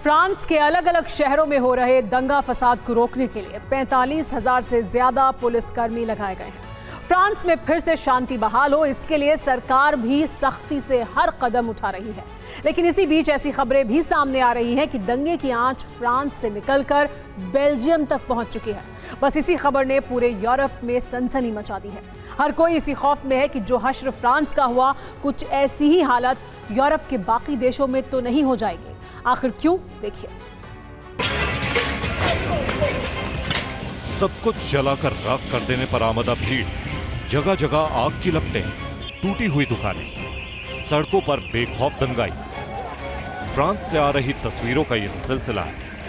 France के अलग अलग शहरों में हो रहे दंगा फसाद को रोकने के लिए 45,000 से ज्यादा पुलिसकर्मी लगाए गए हैं। फ्रांस में फिर से शांति बहाल हो, इसके लिए सरकार भी सख्ती से हर कदम उठा रही है। लेकिन इसी बीच ऐसी खबरें भी सामने आ रही हैं कि दंगे की आंच फ्रांस से निकलकर बेल्जियम तक पहुंच चुकी है। बस इसी खबर ने पूरे यूरोप में सनसनी मचा दी है। हर कोई इसी खौफ में है कि जो हश्र फ्रांस का हुआ, कुछ ऐसी ही हालत यूरोप के बाकी देशों में तो नहीं हो जाएगी। आखिर क्यों, देखिए। सब कुछ जलाकर राख कर देने पर आमदा भीड़, जगह जगह आग की लपटें, टूटी हुई दुकानें, सड़कों पर बेखौफ दंगाई। फ्रांस से आ रही तस्वीरों का यह सिलसिला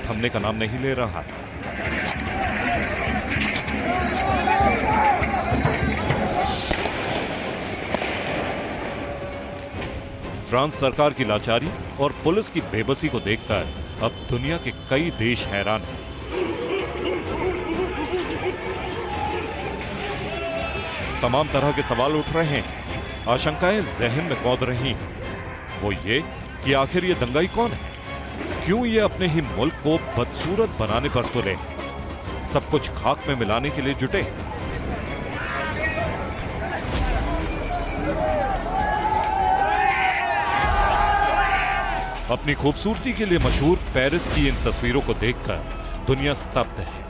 थमने का नाम नहीं ले रहा। फ्रांस सरकार की लाचारी और पुलिस की बेबसी को देखकर अब दुनिया के कई देश हैरान हैं। तमाम तरह के सवाल उठ रहे हैं, आशंकाएं जहन में कौंध रही हैं। वो ये कि आखिर ये दंगाई कौन है, क्यों ये अपने ही मुल्क को बदसूरत बनाने पर तुले, सब कुछ खाक में मिलाने के लिए जुटे। अपनी खूबसूरती के लिए मशहूर पेरिस की इन तस्वीरों को देखकर दुनिया स्तब्ध है।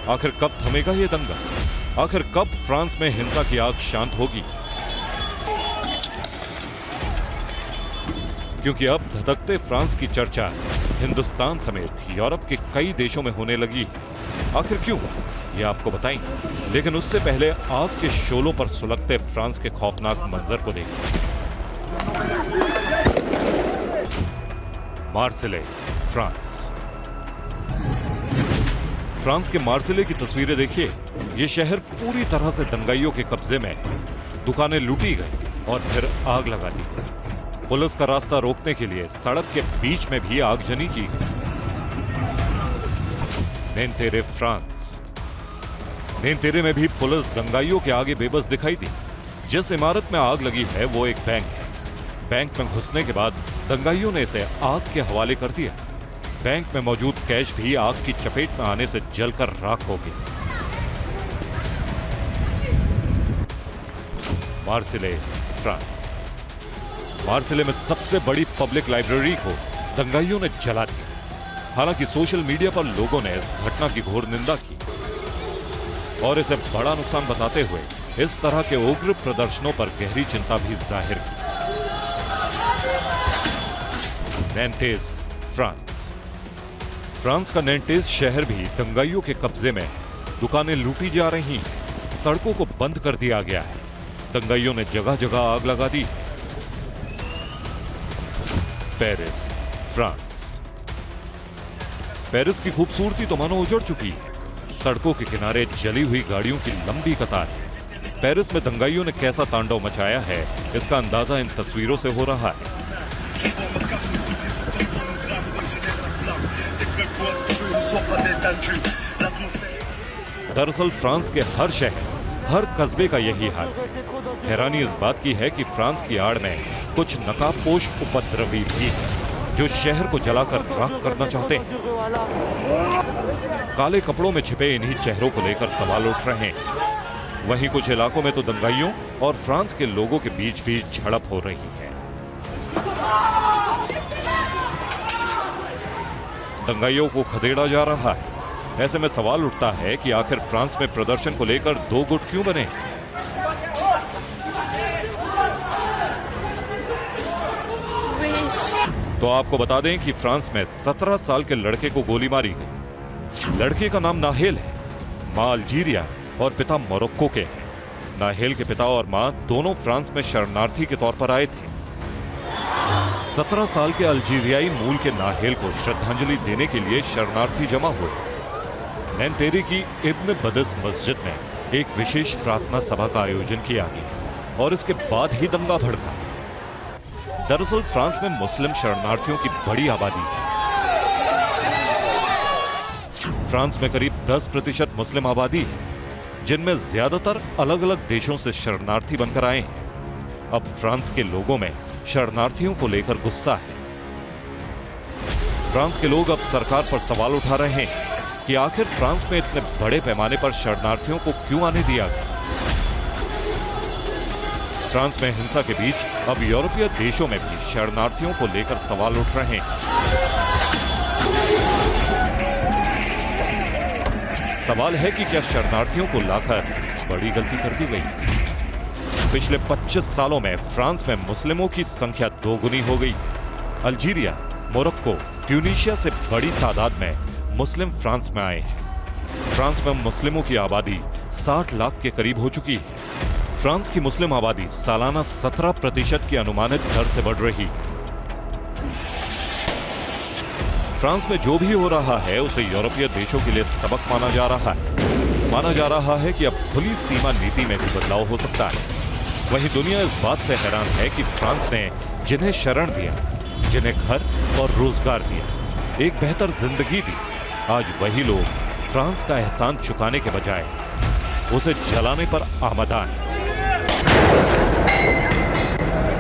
आखिर कब थमेगा ये दंगा? आखिर कब फ्रांस में हिंसा की आग शांत होगी? क्योंकि अब धधकते फ्रांस की चर्चा हिंदुस्तान समेत यूरोप के कई देशों में होने लगी। आखिर क्यों, ये आपको बताएंगे, लेकिन उससे पहले आग के शोलों पर सुलगते फ्रांस के खौफनाक मंजर को देखिए। Marseille, France. फ्रांस के मार्सिले की तस्वीरें देखिए। यह शहर पूरी तरह से दंगाइयों के कब्जे में है। दुकानें लूटी गई और फिर आग लगा दी गई। पुलिस का रास्ता रोकने के लिए सड़क के बीच में भी आगजनी की गई। नेंतेरे, फ्रांस। नेंतेरे में भी पुलिस दंगाइयों के आगे बेबस दिखाई दी। जिस इमारत में आग लगी है वो एक बैंक है। बैंक में घुसने के बाद दंगाइयों ने इसे आग के हवाले कर दिया। बैंक में मौजूद कैश भी आग की चपेट में आने से जलकर राख हो गई। Marseille, France. मार्सिले में सबसे बड़ी पब्लिक लाइब्रेरी को दंगाइयों ने जला दिया। हालांकि सोशल मीडिया पर लोगों ने इस घटना की घोर निंदा की और इसे बड़ा नुकसान बताते हुए इस तरह के उग्र प्रदर्शनों पर गहरी चिंता भी जाहिर की। नैंटेस, फ्रांस। फ्रांस का नैंटेस शहर भी दंगाइयों के कब्जे में है। दुकानें लूटी जा रही, सड़कों को बंद कर दिया गया है। दंगाइयों ने जगह जगह आग लगा दी। Paris, France. पेरिस की खूबसूरती तो मानो उजड़ चुकी है। सड़कों के किनारे जली हुई गाड़ियों की लंबी कतार है। पेरिस में दंगाइयों ने कैसा तांडव मचाया है, इसका अंदाजा इन तस्वीरों से हो रहा है। दरअसल फ्रांस के हर शहर, हर कस्बे का यही हाल है। हैरानी इस बात की है कि फ्रांस की आड़ में कुछ नकाबपोश उपद्रवी भी हैं, जो शहर को जलाकर राख करना चाहते हैं। काले कपड़ों में छिपे इन्हीं चेहरों को लेकर सवाल उठ रहे हैं। वहीं कुछ इलाकों में तो दंगाइयों और फ्रांस के लोगों के बीच भी झड़प हो रही है। दंगाइयों को खदेड़ा जा रहा है। ऐसे में सवाल उठता है कि आखिर फ्रांस में प्रदर्शन को लेकर दो गुट क्यों बने? तो आपको बता दें कि फ्रांस में 17 साल के लड़के को गोली मारी गई। लड़के का नाम नाहेल है। मां अल्जीरिया और पिता मोरक्को के हैं। नाहेल के पिता और मां दोनों फ्रांस में शरणार्थी के तौर पर आए थे। 17 साल के अल्जीरियाई मूल के नाहेल को श्रद्धांजलि देने के लिए शरणार्थी जमा हुए। नैंतेरे की इब्न बदस मस्जिद में एक विशेष प्रार्थना सभा का आयोजन किया गया और इसके बाद ही दंगा भड़का। दरअसल फ्रांस में मुस्लिम शरणार्थियों की बड़ी आबादी है। फ्रांस में करीब 10% मुस्लिम आबादी है, जिनमें ज्यादातर अलग अलग देशों से शरणार्थी बनकर आए हैं। अब फ्रांस के लोगों में शरणार्थियों को लेकर गुस्सा है। फ्रांस के लोग अब सरकार पर सवाल उठा रहे हैं कि आखिर फ्रांस में इतने बड़े पैमाने पर शरणार्थियों को क्यों आने दिया गया। फ्रांस में हिंसा के बीच अब यूरोपीय देशों में भी शरणार्थियों को लेकर सवाल उठ रहे हैं। सवाल है कि क्या शरणार्थियों को लाकर बड़ी गलती कर दी गई। पिछले 25 सालों में फ्रांस में मुस्लिमों की संख्या दोगुनी हो गई। अल्जीरिया, मोरक्को, ट्यूनीशिया से बड़ी तादाद में मुस्लिम फ्रांस में आए हैं। फ्रांस में मुस्लिमों की आबादी 60 लाख के करीब हो चुकी है। फ्रांस की मुस्लिम आबादी सालाना 17% की अनुमानित दर से बढ़ रही। फ्रांस में जो भी हो रहा है उसे यूरोपीय देशों के लिए सबक माना जा रहा है। माना जा रहा है कि अब खुली सीमा नीति में भी बदलाव हो सकता है। वहीं दुनिया इस बात से हैरान है कि फ्रांस ने जिन्हें शरण दिया, जिन्हें घर और रोजगार दिया, एक बेहतर जिंदगी दी, आज वही लोग फ्रांस का एहसान चुकाने के बजाय उसे जलाने पर आमदा है।